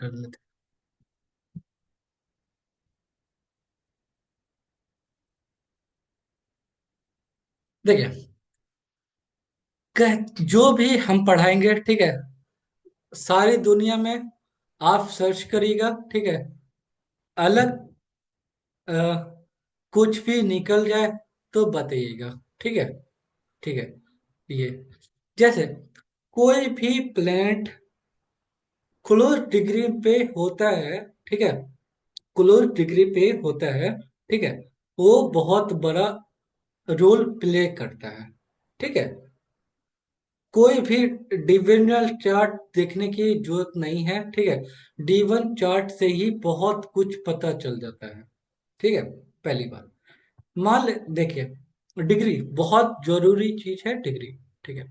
कर लेते हैं। देखिए, जो भी हम पढ़ाएंगे, ठीक है, सारी दुनिया में आप सर्च करिएगा, ठीक है, अलग अ, कुछ भी निकल जाए तो बताइएगा। ठीक है, ठीक है। ये जैसे कोई भी प्लेनेट क्लोज डिग्री पे होता है, ठीक है, क्लोज डिग्री पे होता है, ठीक है, वो बहुत बड़ा रोल प्ले करता है। ठीक है, कोई भी डिविजनल चार्ट देखने की जरूरत नहीं है, ठीक है, D1 चार्ट से ही बहुत कुछ पता चल जाता है। ठीक है, पहली बात। देखिए, डिग्री बहुत जरूरी चीज है, डिग्री। ठीक है,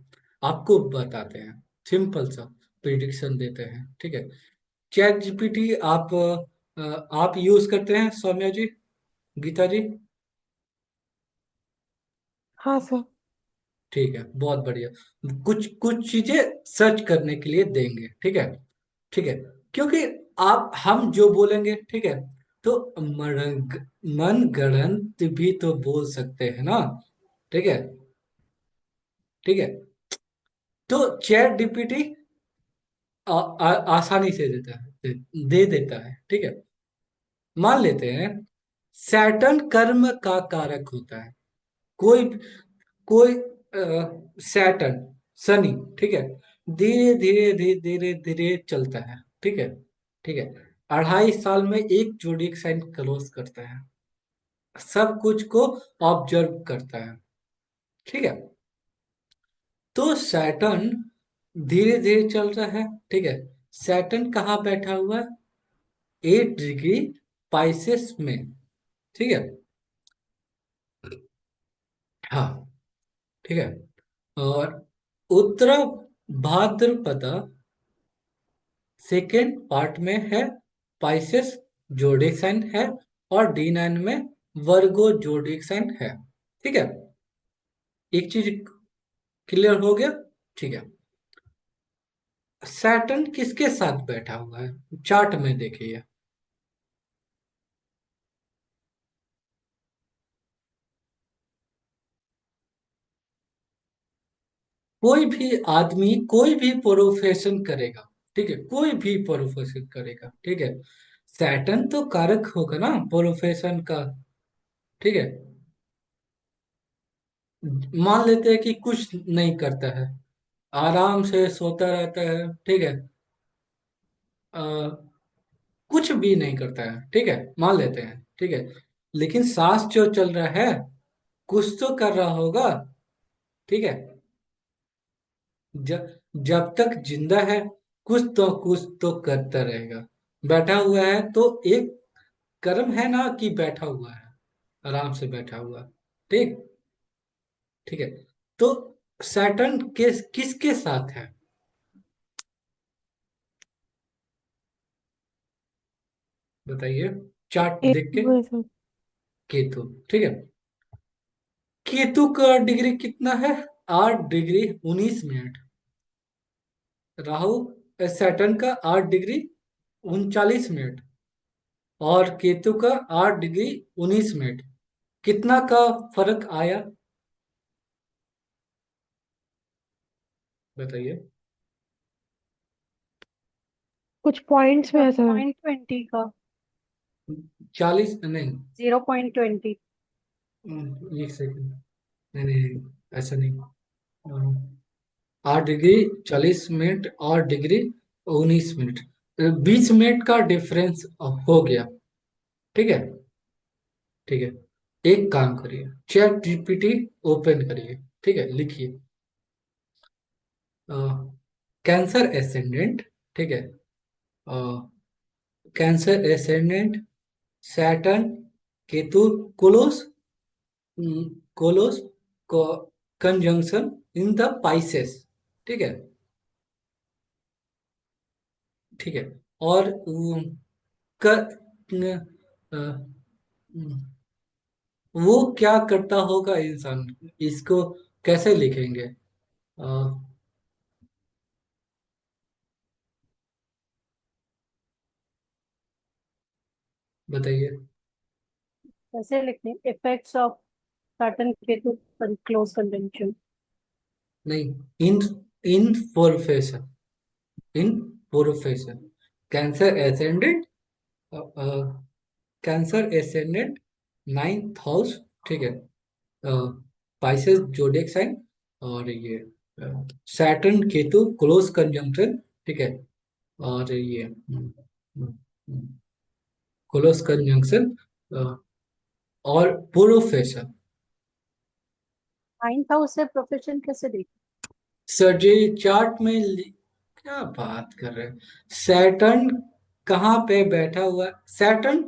आपको बताते हैं, सिंपल सा प्रिडिक्शन देते हैं। ठीक है, चैट जीपीटी आप यूज करते हैं सौम्या जी, गीता जी? हाँ सर। ठीक है, बहुत बढ़िया। कुछ कुछ चीजें सर्च करने के लिए देंगे, ठीक है, ठीक है, क्योंकि आप हम जो बोलेंगे, ठीक है, तो मन गढ़ंत भी तो बोल सकते हैं ना। ठीक है, ठीक है, तो चैट डीपीटी आसानी से देता है, दे देता है। ठीक है, मान लेते हैं सैटर्न कर्म का कारक होता है। कोई कोई सैटर्न, शनि, ठीक है, धीरे धीरे धीरे धीरे धीरे चलता है। ठीक है, ठीक है, 2.5 साल में एक जोडिक साइन क्लोज करता है, सब कुछ को ऑब्जर्व करता है। ठीक है, तो सैटर्न धीरे धीरे चल रहा है। ठीक है, सैटर्न कहाँ बैठा हुआ है? 8 डिग्री पाइसेस में। ठीक है, हाँ, ठीक है, और उत्तर भाद्रपदा सेकेंड पार्ट में है, पाइसेस जोडिक साइन है, और D9 में वर्गो जोडिक साइन है। ठीक है, एक चीज क्लियर हो गया। ठीक है, सैटर्न किसके साथ बैठा हुआ है चार्ट में देखिए? कोई भी आदमी कोई भी प्रोफेशन करेगा, ठीक है, कोई भी प्रोफेशन करेगा, ठीक है, सैटर्न तो कारक होगा ना प्रोफेशन का। ठीक है, मान लेते हैं कि कुछ नहीं करता है, आराम से सोता रहता है, ठीक है, अ, कुछ भी नहीं करता है, ठीक है, मान लेते हैं, ठीक है, लेकिन सांस जो चल रहा है, कुछ तो कर रहा होगा। ठीक है, जब जब तक जिंदा है कुछ तो करता रहेगा। बैठा हुआ है तो एक कर्म है ना कि बैठा हुआ है, आराम से बैठा हुआ। ठीक, ठीक है, तो सैटर्न किसके साथ है बताइए, चार्ट एक देख के? वो है सर। केतु, ठीक है, केतु का डिग्री कितना है? 8 डिग्री 19 मिनट। राहु सैटर्न का 8 डिग्री 39 मिनट, और केतु का 8 डिग्री 19 मिनट। कितना का फर्क आया बताइए? कुछ पॉइंट्स में सर है सर। 0.20 का। 40 नहीं, 0.20। एक सेकंड, नहीं नहीं नहीं, ऐसा नहीं। 8 डिग्री 40 मिनट और डिग्री 19 मिनट, 20 मिनट का डिफरेंस हो गया। ठीक है, ठीक है, एक काम करिए, चैट जीपीटी ओपन करिए, ठीक है, लिखिए कैंसर एसेंडेंट, ठीक है, कैंसर एसेंडेंट, सैटर्न, केतु, कोलोस, कोलोस को कंजंक्शन इन द पाइसेस। ठीक है, ठीक है, और क, न, अ, वो क्या करता होगा इंसान, इसको कैसे लिखेंगे? अ, बताइए। कैसे लिखने? Effects of Saturn Ketu close conjunction. नहीं, in in profession, in profession, cancer ascendant, cancer ascendant, ninth house, ठीक है, पाइसेस जोडिएक साइन, और ये सैटर्न केतु क्लोज कंजंक्शन, ठीक है, और ये क्लोज कंजंक्शन और प्रोफेशन। नाइन्थ हाउस से प्रोफेशन कैसे देख? सर्जरी चार्ट में क्या बात कर रहे हैं? सैटर्न कहाँ पे बैठा हुआ है? सैटर्न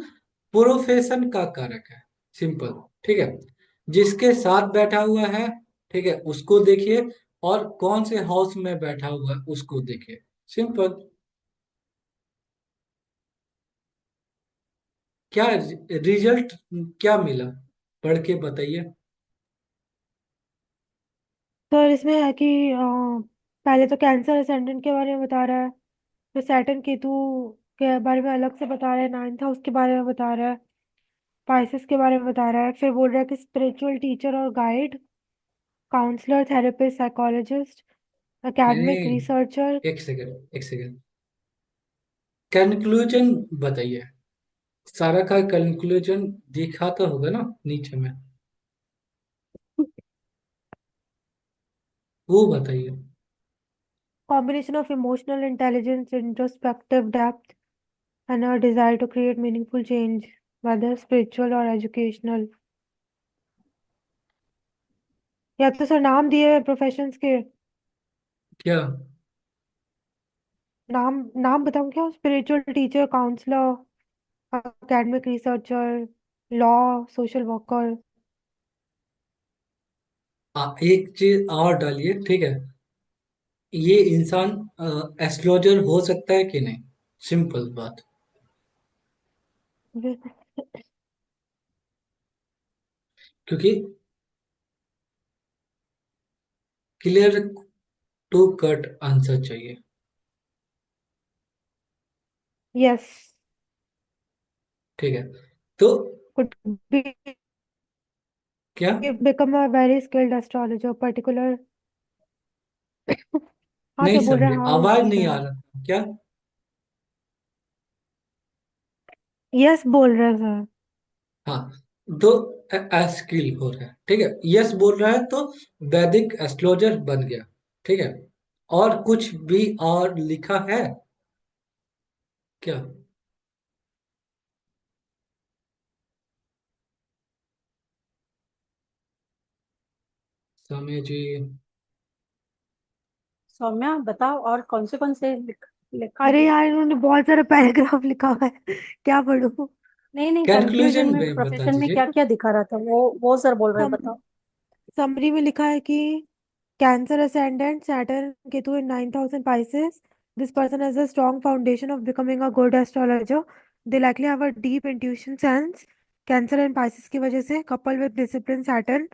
प्रोफेशन का कारक है, सिंपल, ठीक है। जिसके साथ बैठा हुआ है, ठीक है, उसको देखिए, और कौन से हाउस में बैठा हुआ है उसको देखिए, सिंपल। क्या रिजल्ट क्या मिला, पढ़ के बताइए। सर इसमें है कि पहले तो कैंसर असेंडेंट के बारे में बता रहा है, फिर सैटर्न केतु के बारे में अलग से बता रहा है, नाइन्थ हाउस के बारे में बता रहा है, पाइसेस के बारे में बता रहा है, फिर बोल रहा है कि स्पिरिचुअल टीचर और गाइड, काउंसलर, थेरेपिस्ट, साइकोलॉजिस्ट, नहीं एकेडमिक नहीं, रिसर्चर। एक सेकेंड एक सेकेंड, कंक्लूजन बताइए। सारा का कंक्लूजन दिखा तो होगा ना नीचे में, वो बताइए। Combination of emotional intelligence, introspective depth, and a desire to create meaningful change, whether spiritual or educational. या तो सर नाम दिए प्रोफेशंस के। क्या? नाम नाम बताऊं क्या? Spiritual teacher, counsellor, academic researcher, law, social worker. एक चीज और डालिए, ठीक है। ये इंसान एस्ट्रोलॉजर हो सकता है कि नहीं, सिंपल बात। क्योंकि क्लियर टू कट आंसर चाहिए। यस। ठीक है, तो could be क्या? become a very skilled astrologer particular। हाँ नहीं सर बोल रहे हैं, समझे, हाँ वो आवाज ठीक नहीं है। आ रहा क्या? यस बोल रहे हैं सर। हाँ, तो स्किल हो रहा है, ठीक है, यस बोल रहा है तो वैदिक एस्ट्रोलॉजर बन गया, ठीक है। और कुछ भी और लिखा है क्या? समय जी। सौम्या बताओ, और कौन से लिखा अरे है? यार इन्होंने बहुत सारा पैराग्राफ लिखा हुआ है, क्या पढ़ूं? नहीं नहीं, कंक्लूजन कंक्लूजन में में बता प्रोफेशन में दीजिए। क्या क्या दिखा रहा था, वो सर बोल रहे हैं, बताओ। समरी में लिखा है कि cancer ascendant Saturn Ketu in 9,000 Pisces. This person has a strong foundation of becoming a good astrologer. They likely have a deep intuition sense. Cancer and Pisces की वजह से coupled with discipline Saturn,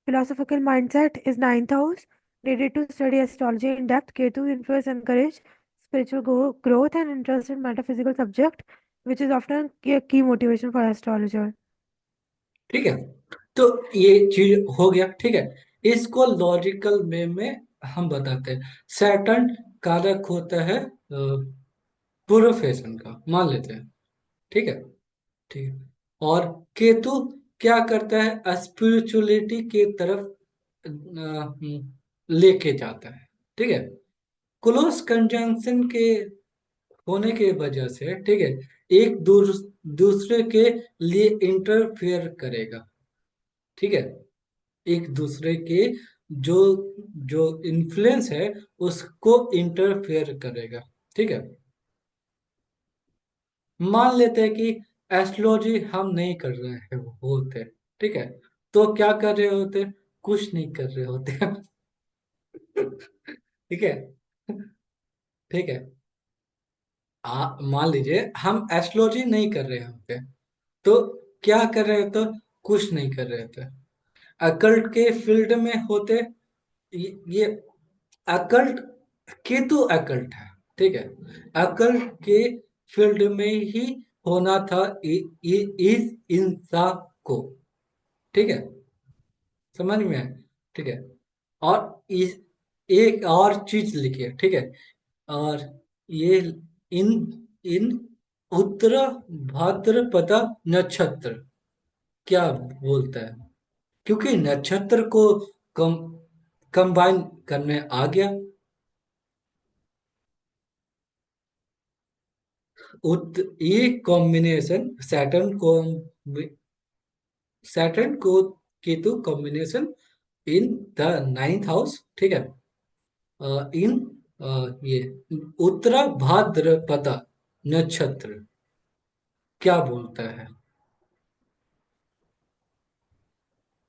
philosophical mindset is ninth house. Needed to study astrology in depth. Ketu influence encourage spiritual growth and interest in metaphysical subject, which is often a key motivation for astrologer. ठीक है, तो ये चीज हो गया, ठीक है। इसको लॉजिकल वे में हम बताते हैं। सैटर्न कारक होता है प्रोफेशन का, मान लेते हैं, ठीक है, ठीक है। और केतु क्या करता है? स्पिरिचुअलिटी के तरफ लेके जाता है, ठीक है। क्लोज कंजंक्शन के होने के वजह से, ठीक है, एक दूसरे के लिए इंटरफेयर करेगा, ठीक है। एक दूसरे के जो जो इन्फ्लुएंस है उसको इंटरफेयर करेगा, ठीक है। मान लेते हैं कि एस्ट्रोलॉजी हम नहीं कर रहे हैं होते, ठीक है, तो क्या कर रहे होते? कुछ नहीं कर रहे होते। ठीक है, ठीक है। मान लीजिए हम एस्ट्रोलॉजी नहीं कर रहे होते, तो क्या कर रहे होते? कुछ नहीं कर रहे होते। अकल्ट के फील्ड में होते, ये अकल्ट, केतु अकल्ट है, ठीक है। अकल्ट के फील्ड में ही होना था इस इंसान को। ठीक है, समझ में है? ठीक है। और इस एक और चीज लिखिए, ठीक है। और ये इन इन उत्तर भाद्रपदा नक्षत्र क्या बोलता है? क्योंकि नक्षत्र को कम कंबाइन करने आ गया। ये कॉम्बिनेशन सैटर्न को Ketu combination in the ninth house, ठीक है। इन ये उत्तरा भाद्रपदा नक्षत्र क्या बोलता है?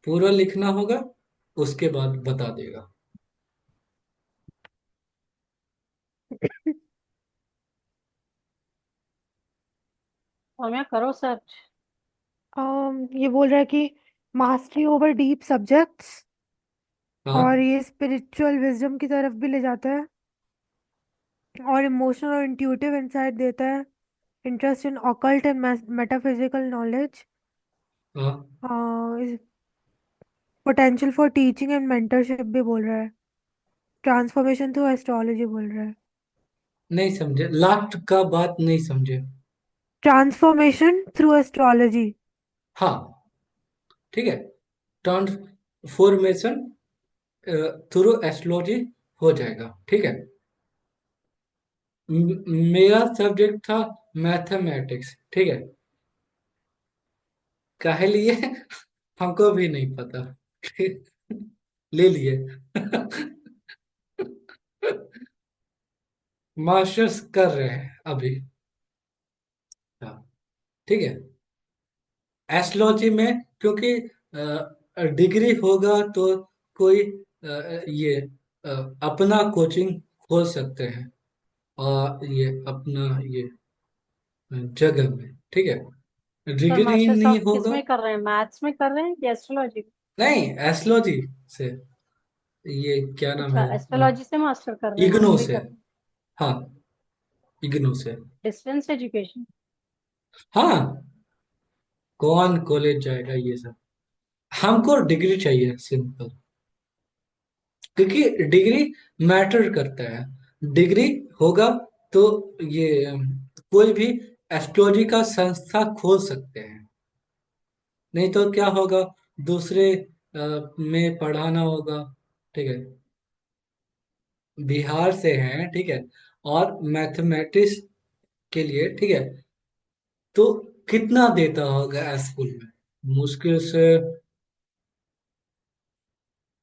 पूरा लिखना होगा, उसके बाद बता देगा। सौम्या करो सर्च। ये बोल रहा है कि मास्टरी ओवर डीप सब्जेक्ट्स, और हाँ, ये स्पिरिचुअल विजडम की तरफ भी ले जाता है, और इमोशनल और इंट्यूटिव इंसाइट देता है, interest in occult and metaphysical knowledge, हाँ। Potential for teaching and mentorship भी बोल रहा है, ट्रांसफॉर्मेशन थ्रू एस्ट्रोलॉजी बोल रहा है। नहीं समझे, लास्ट का बात नहीं समझे। Transformation through astrology. हाँ, ठीक है। ट्रांसफॉर्मेशन थ्रू एस्ट्रोलॉजी हो जाएगा, ठीक है। मेरा सब्जेक्ट था मैथमेटिक्स, ठीक है। काहे लिए हमको भी नहीं पता। ले लिए। मास्टर्स कर रहे हैं अभी। हाँ, ठीक है। एस्ट्रोलॉजी में क्योंकि डिग्री होगा तो कोई ये अपना कोचिंग खोल सकते हैं, और ये अपना ये जगह में, ठीक है। सर डिग्री मास्टर्स नहीं आप किस होगा। में कर रहे हैं, मैथ्स में कर रहे हैं या एस्ट्रोलॉजी? नहीं, एस्ट्रोलॉजी से, ये क्या नाम अच्छा, है, एस्ट्रोलॉजी से मास्टर कर रहे हैं, इग्नो डिग्री से। कर रहे हैं। हाँ, इग्नो से। Distance education. हाँ, कौन कॉलेज जाएगा ये सब? हमको डिग्री चाहिए, सिंपल। क्योंकि डिग्री मैटर करता है। डिग्री होगा तो ये कोई भी एस्ट्रोलॉजी का संस्था खोल सकते हैं। नहीं तो क्या होगा, दूसरे में पढ़ाना होगा, ठीक है। बिहार से हैं, ठीक है, और मैथमेटिक्स के लिए, ठीक है। तो कितना देता होगा स्कूल में? मुश्किल से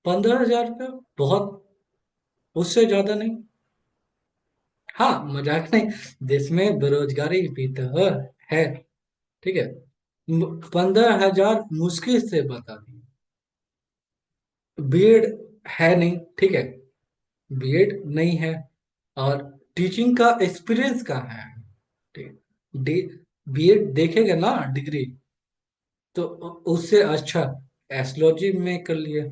15,000 रुपया, बहुत, उससे ज्यादा नहीं। हाँ, मजाक नहीं। देश में बेरोजगारी भी तो है, ठीक है। 15,000 मुश्किल से बता दी। बीएड है नहीं, ठीक है। बीएड नहीं है, और टीचिंग का एक्सपीरियंस कहाँ है? ठीक है। बीएड देखेगा ना डिग्री, तो उससे अच्छा एस्ट्रोलॉजी में कर लिए,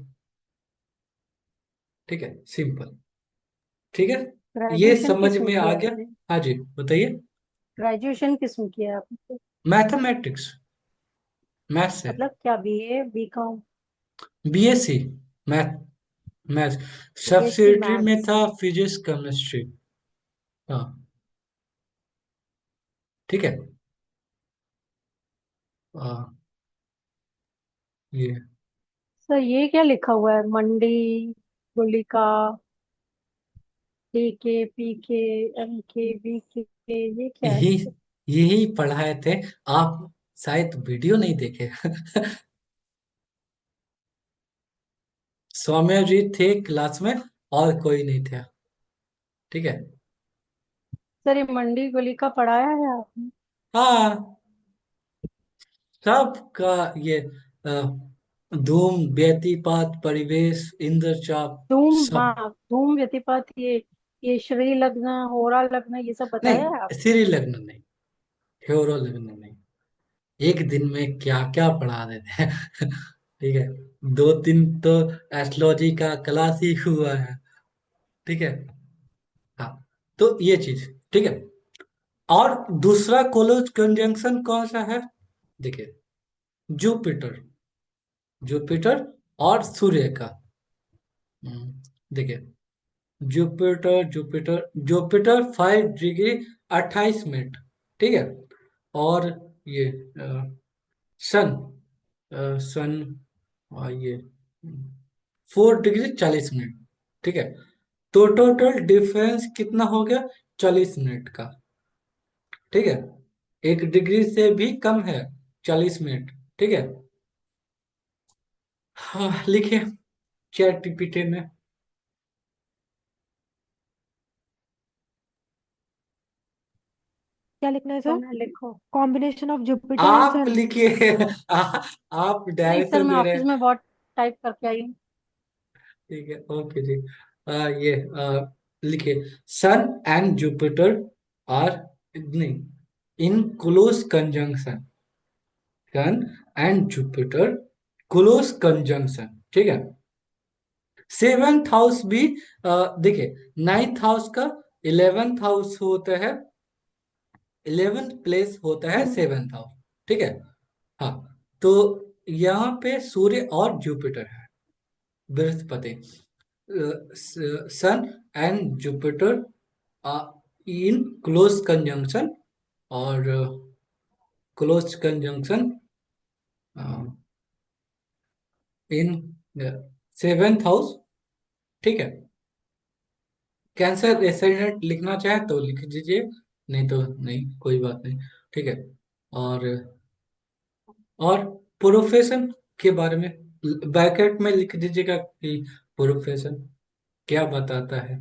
ठीक है, सिंपल। ठीक है, ये ग्रेजुएशन समझ किस में में आ किया गया। आपने? हाँ जी, बताइए। ग्रेजुएशन किस में किया आपने? मैथमेटिक्स, मैथ्स है। मतलब क्या, BA, BCom? BSc math, math. BSc subsidiary में मैथ्स। था फिजिक्स केमिस्ट्री। हाँ, ठीक है। हाँ, ये सर ये क्या लिखा हुआ है, मंडी, गुलिका, डी के, पी के, एम के, बी के, ये क्या है? यही यही पढ़ाए थे। आप शायद वीडियो नहीं देखे। सौम्या जी थे क्लास में, और कोई नहीं था, ठीक है। सर ये मंडी गुलिका पढ़ाया है आपने? हाँ, सबका ये अ, धूम, व्यतिपात, परिवेश, इंद्रचाप, धूम, सब। हाँ धूम व्यतिपात, ये श्री लग्न, होरा लग्न, ये सब बताया है नहीं, आपने? श्री लग्न नहीं, ह्योरो लग्न नहीं। एक दिन में क्या क्या पढ़ा देते हैं। ठीक है, 2 दिन तो एस्ट्रोलॉजी का क्लास ही हुआ है, ठीक है। हाँ, तो ये चीज, ठीक है। और दूसरा क्लोज कंजंक्शन कौन सा है? देखिए, जुपिटर, जुपिटर और सूर्य का। देखिए, Jupiter Jupiter Jupiter 5 degree 28 minute, ठीक है। और ये सन, सन, और ये 4 डिग्री 40 मिनट, ठीक है। तो टोटल डिफरेंस कितना हो गया? 40 मिनट का, ठीक है। 1 डिग्री से भी कम है, 40 मिनट, ठीक है। हाँ, लिखिए चैट जीपीटी में। क्या लिखना है सर? तुमने लिखो। कॉम्बिनेशन ऑफ जुपिटर एंड आप सन। लिखिए। आप नहीं सर, डायरेक्शन मैं दे रहे ऑफिस हैं। में बहुत टाइप करके आई हूँ। ठीक है, ओके जी। ये लिखिए, सन एंड जुपिटर आर, नहीं, in close conjunction, sun and Jupiter close conjunction, ठीक है। सेवेंथ हाउस भी, देखिए, नाइन्थ हाउस का 11th हाउस होता है, 11th प्लेस होता है हम्म। सेवेंथ हाउस, ठीक है। हाँ, तो यहाँ पे सूर्य और जुपिटर है, बृहस्पति, sun and Jupiter in close conjunction, और close conjunction in seventh house, ठीक है। कैंसर एसेंडेंट लिखना चाहे तो लिख दीजिए, नहीं तो नहीं, कोई बात नहीं, ठीक है। और और प्रोफेशन के बारे में ब्रैकेट में लिख दीजिएगा कि प्रोफेशन क्या बताता है।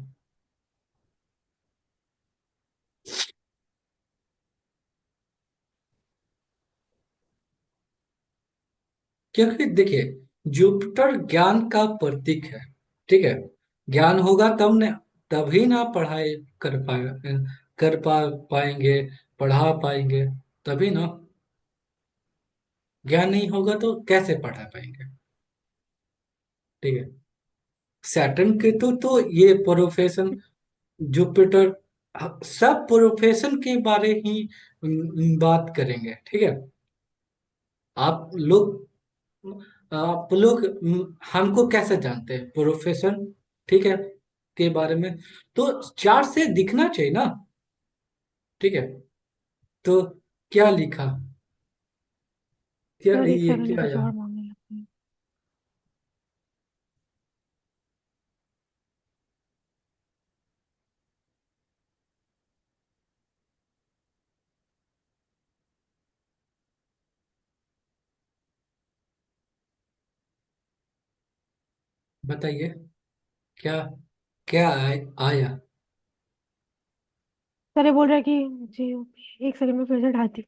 क्योंकि देखिए, जुपिटर ज्ञान का प्रतीक है, ठीक है। ज्ञान होगा तब ने, तभी ना पढ़ाई कर पाए, पाएंगे, पढ़ा पाएंगे, तभी ना। ज्ञान नहीं होगा तो कैसे पढ़ा पाएंगे, ठीक है। सैटर्न के तो ये प्रोफेशन, जुपिटर, सब प्रोफेशन के बारे ही बात करेंगे, ठीक है। आप लोग, हमको कैसे जानते हैं प्रोफेशन, ठीक है, के बारे में? तो चार्ट से दिखना चाहिए ना, ठीक है। तो क्या लिखा, क्या सर एक ये सेकंड, क्या कुछ आया? और मांगने लगते हैं। बताइए, क्या क्या आया? सर ये बोल रहा है कि जी, एक सेकंड में फिर से ढाती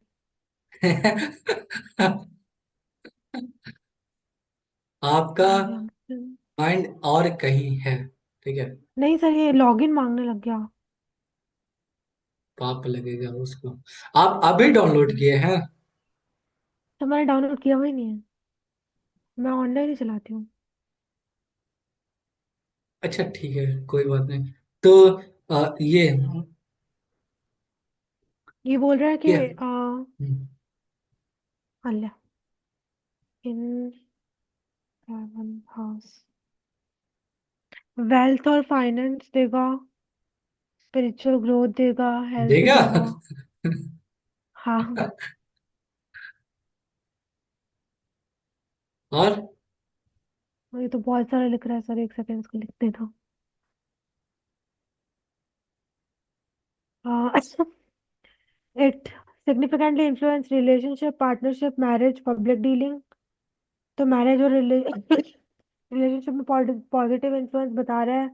आपका कंजंक्शन। माइंड और कहीं है, ठीक है। नहीं सर, ये लॉगिन मांगने लग गया। पाप लगेगा उसको। आप अभी डाउनलोड किए हैं? तो मैंने डाउनलोड किया हुआ ही नहीं है। मैं ऑनलाइन ही चलाती हूँ। अच्छा, ठीक है, कोई बात नहीं। तो ये ये बोल रहा है कि क्या? अल्लाह, इन सेवन हाउस वेल्थ और फाइनेंस देगा, स्पिरिचुअल ग्रोथ देगा, हेल्थ देगा। देगा। हाँ। और ये तो बहुत सारा लिख रहा है सर, एक सेकंड इसको लिख देता हूँ। It significantly influence relationship, partnership, marriage, public dealing. तो मैरिज और रिलेशनशिप में पॉजिटिव इन्फ्लुएंस बता रहा है।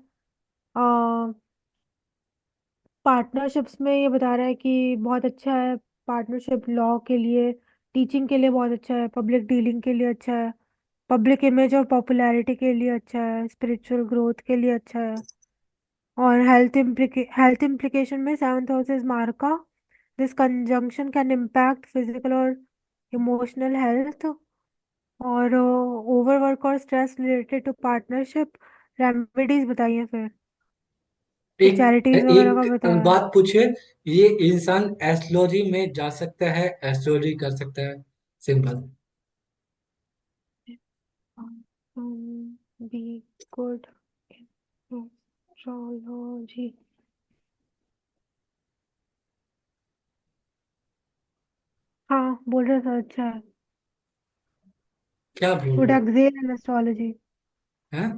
पार्टनरशिप्स में ये बता रहा है कि बहुत अच्छा है। पार्टनरशिप लॉ के लिए, टीचिंग के लिए बहुत अच्छा है, पब्लिक डीलिंग के लिए अच्छा है, पब्लिक इमेज और पॉपुलैरिटी के लिए अच्छा है, स्पिरिचुअल ग्रोथ के लिए अच्छा है। और हेल्थ इम्प्लीकेशन में seventh house is marked. This conjunction can impact physical और इमोशनल हेल्थ। और ओवरवर्क और stress related to partnership. Remedies बताइए फिर। तो एक चैरिटीज वगैरह का एक बताया। बात पूछे, ये इंसान एस्ट्रोलॉजी में जा सकता है, एस्ट्रोलॉजी कर सकता है? सिंपल। Be good astrology. हाँ बोल रहे सर, अच्छा है। क्या बोल वुड रहे हो? Excel in astrology. हैं?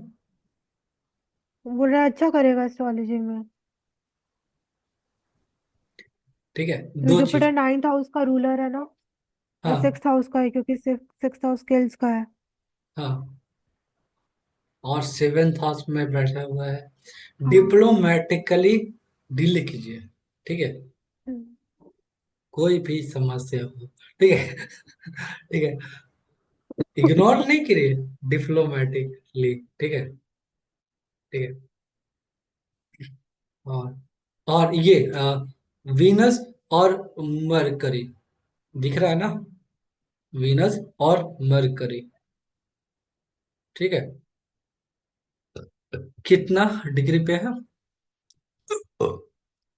बोल रहा है अच्छा करेगा एस्ट्रोलॉजी में। ठीक है, क्योंकि दो जुपिटर चीज। नाइन्थ हाउस का रूलर है ना, और हाँ। सिक्स हाउस का है, क्योंकि सिक्स हाउस स्किल्स का है। हाँ, और सेवेंथ हाउस में बैठा हुआ है। हाँ। डिप्लोमेटिकली डील कीजिए, ठीक है? हम्म। कोई भी समस्या हो, ठीक है? ठीक है, इग्नोर नहीं करिए, डिप्लोमेटिकली, ठीक है? ठीक है। और ये वीनस और मरकरी दिख रहा है ना? वीनस और मरकरी, ठीक है? कितना डिग्री पे है?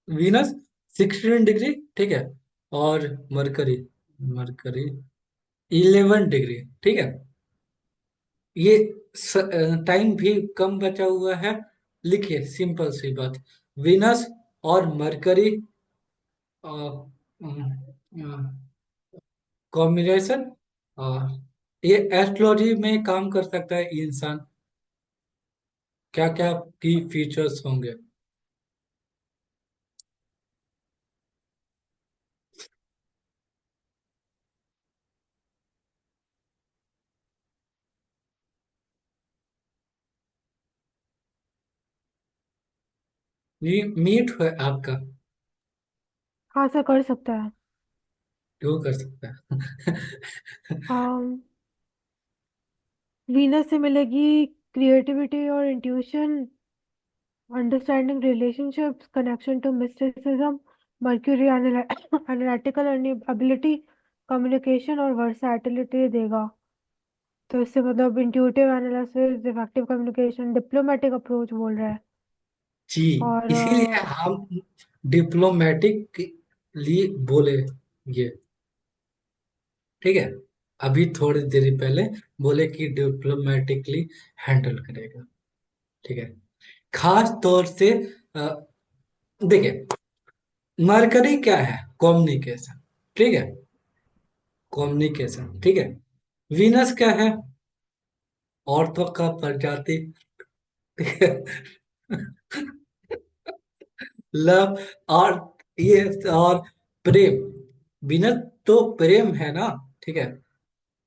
वीनस 16 डिग्री, ठीक है? और मरकरी, मरकरी 11 डिग्री, ठीक है? ये टाइम भी कम बचा हुआ है। लिखिए, सिंपल सी बात। वीनस और मरकरी कॉम्बिनेशन, ये एस्ट्रोलॉजी में काम कर सकता है ये इंसान। क्या क्या की फीचर्स होंगे? ये मीट है आपका? हाँ सर, कर सकता है। क्यों कर सकता है? वीनस से मिलेगी क्रिएटिविटी और intuition, understanding relationships, connection to mysticism. Mercury analytical ability, communication और वर्सैटिलिटी देगा। तो इससे मतलब intuitive analysis, effective communication, diplomatic approach बोल रहा है। जी, और इसीलिए हम डिप्लोमेटिक के लिए बोले ये, ठीक है? अभी थोड़ी देर पहले बोले कि डिप्लोमेटिकली हैंडल करेगा, ठीक है? खास तौर से अ, देखिए, मरकरी क्या है? कम्युनिकेशन, ठीक है? कम्युनिकेशन, ठीक है? वीनस क्या है? औरतों का प्रजाति, ठीक है? लव, और ये, और प्रेम। वीनस तो प्रेम है ना, ठीक है?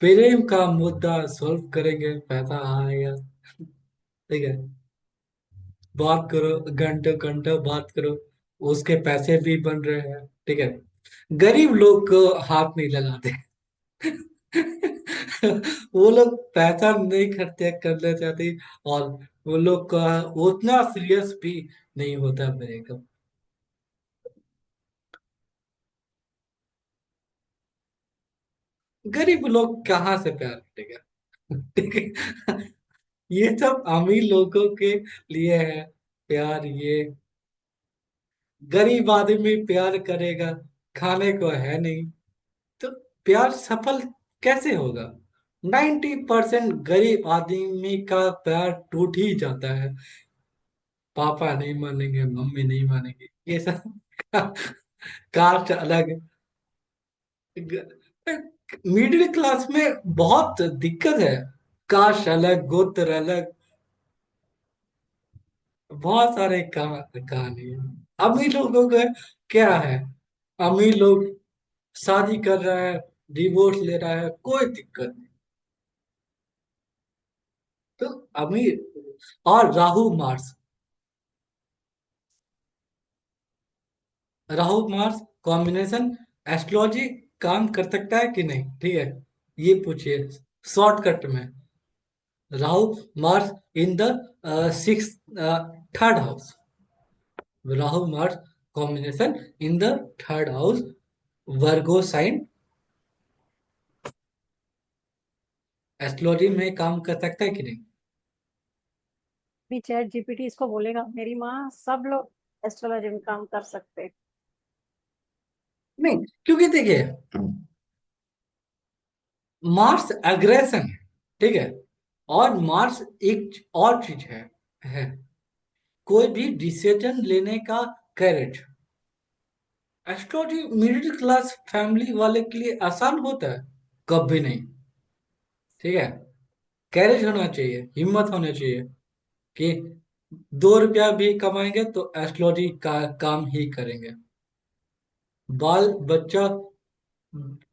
प्रेम का मुद्दा सॉल्व करेंगे, पैसा आएगा, ठीक है? बात करो, घंटे घंटे बात करो, उसके पैसे भी बन रहे हैं, ठीक है? गरीब लोग को हाथ नहीं लगाते। वो लोग पैसा नहीं खर्च करना चाहते, और वो लोग का उतना सीरियस भी नहीं होता ब्रेकअप। गरीब लोग कहाँ से प्यार करेगा? ठीक है? ये सब अमीर लोगों के लिए है प्यार। ये गरीब आदमी प्यार करेगा, खाने को है नहीं, तो प्यार सफल कैसे होगा? 90% गरीब आदमी का प्यार टूट ही जाता है। पापा नहीं मानेंगे, मम्मी नहीं मानेंगे, ये सब कास्ट अलग, मिडिल क्लास में बहुत दिक्कत है। कास्ट अलग, गोत्र अलग, बहुत सारे कहानी है। अमीर लोगों का क्या है? अमीर लोग शादी कर रहा है, डिवोर्स ले रहा है, कोई दिक्कत नहीं। तो अमीर, और Rahu Mars, Rahu Mars combination astrology काम कर सकता है कि नहीं, ठीक है? ये पूछिए शॉर्टकट में। Rahu Mars in the six, third house. Rahu Mars combination in the third house, Virgo sign, astrology में काम कर सकता है कि नहीं? भी चैट जीपीटी इसको बोलेगा, मेरी माँ सब लोग एस्ट्रोलॉजी में काम कर सकते। नहीं, क्योंकि देखिए, मार्स एग्रेशन है, ठीक है, और मार्स एक और चीज है कोई भी डिसीजन लेने का करेज। एस्ट्रोलॉजी मिडिल क्लास फैमिली वाले के लिए आसान होता है? कभी नहीं। ठीक है, करेज होना चाहिए, हिम्मत होना चाहिए कि 2 रुपया भी कमाएंगे तो एस्ट्रोलॉजी का काम ही करेंगे। बाल बच्चा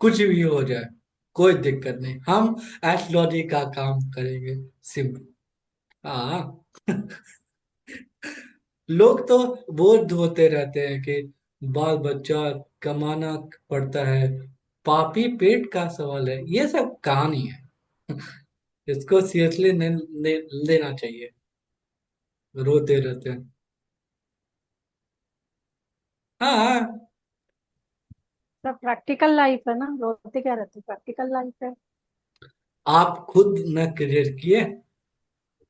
कुछ भी हो जाए, कोई दिक्कत नहीं, हम एस्ट्रोलॉजी का काम करेंगे। सिंपल। हाँ। लोग तो बोझ होते रहते हैं कि बाल बच्चा कमाना पड़ता है, पापी पेट का सवाल है, ये सब कहानी है। इसको सीरियसली नहीं लेना चाहिए। रोते रहते हैं। हाँ हाँ, सब प्रैक्टिकल लाइफ है ना, रोते क्या रहते, प्रैक्टिकल लाइफ है। आप खुद न क्रिएट किए,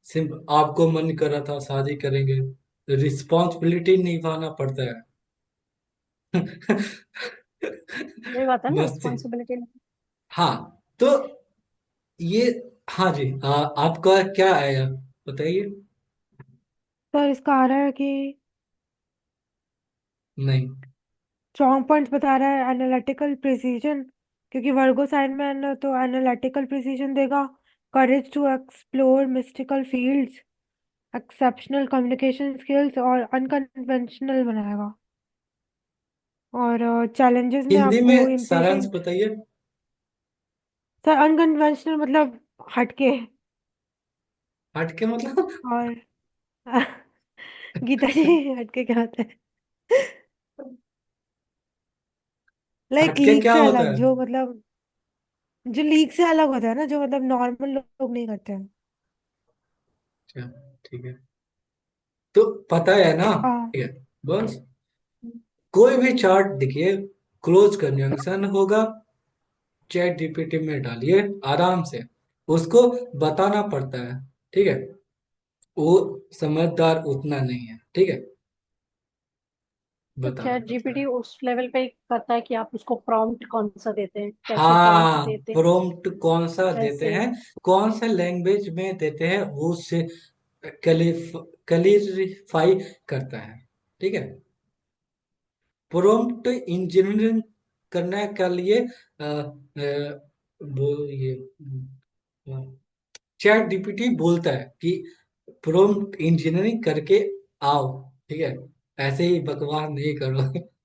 सिर्फ आपको मन कर रहा था शादी करेंगे, रिस्पॉन्सिबिलिटी निभाना पड़ता है। वही बात है ना, मस्ती। रिस्पॉन्सिबिलिटी। हाँ, तो ये, हाँ जी, आपका क्या आया, बताइए। सर इसका आ रहा है कि नहीं। स्ट्रॉन्ग पॉइंट्स बता रहा है एनालिटिकल प्रिसीजन, क्योंकि वर्गो साइन में है ना, तो एनालिटिकल प्रिसीजन देगा, courage to explore mystical fields, exceptional communication skills और अनकन्वेंशनल बनाएगा। और चैलेंजेस में हिंदी आपको में सारांश इम्पेशेंट। बताइए। सर अनकन्वेंशनल मतलब हटके। हट के मतलब? और गीता जी, हटके क्या होता है? लाइक हट के लीग क्या से होता अलग, है? जो मतलब जो लीग से अलग होता है ना, जो मतलब नॉर्मल लोग नहीं करते हैं। अच्छा, ठीक है, तो पता है ना। हाँ। ठीक है, बस कोई भी चार्ट दिखिए, क्लोज कंजंक्शन होगा, चैट जीपीटी में डालिए आराम से, उसको बताना पड़ता है। ठीक है, वो समझदार उतना नहीं है, ठीक है, तो बताना चैट पड़ता जीपीटी है। उस लेवल पे ही करता है कि आप उसको प्रॉम्प्ट कौन सा देते हैं, कैसे प्रॉम्प्ट हाँ, देते हैं, प्रॉम्प्ट कौन सा देते वैसे। हैं, कौन सा लैंग्वेज में देते हैं, वो उससे क्लियरिफाई करता है। ठीक है, प्रॉम्प्ट इंजीनियरिंग करने के लिए वो ये चैट डीपीटी बोलता है कि प्रॉम्प्ट इंजीनियरिंग करके आओ। ठीक है, ऐसे ही बकवास नहीं करो।